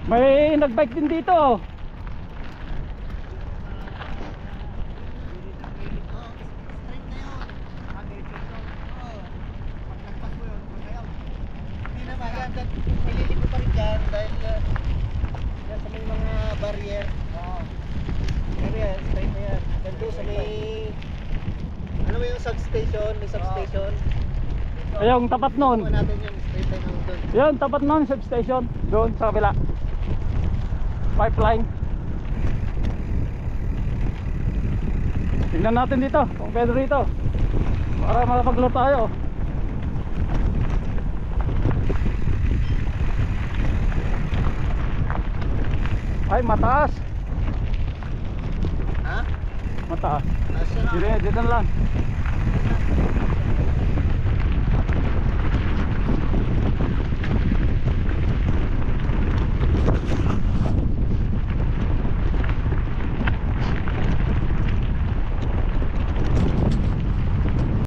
May nagbike din dito. Nililiko pa rin dyan dahil yan sa may mga barrier. Pero yan, straight na yan. Ganito sa may, ano mo yung substation, may substation. Ayun, tapat nun. Kuha natin yung straight line hanggang doon. Yun, tapat nun, substation. Doon sa kabila. Pipeline. Tingnan natin dito kung pwede rito, para makapaglo tayo. Ay, mataas. Ha? Mataas. Nasa na? Dito na lang.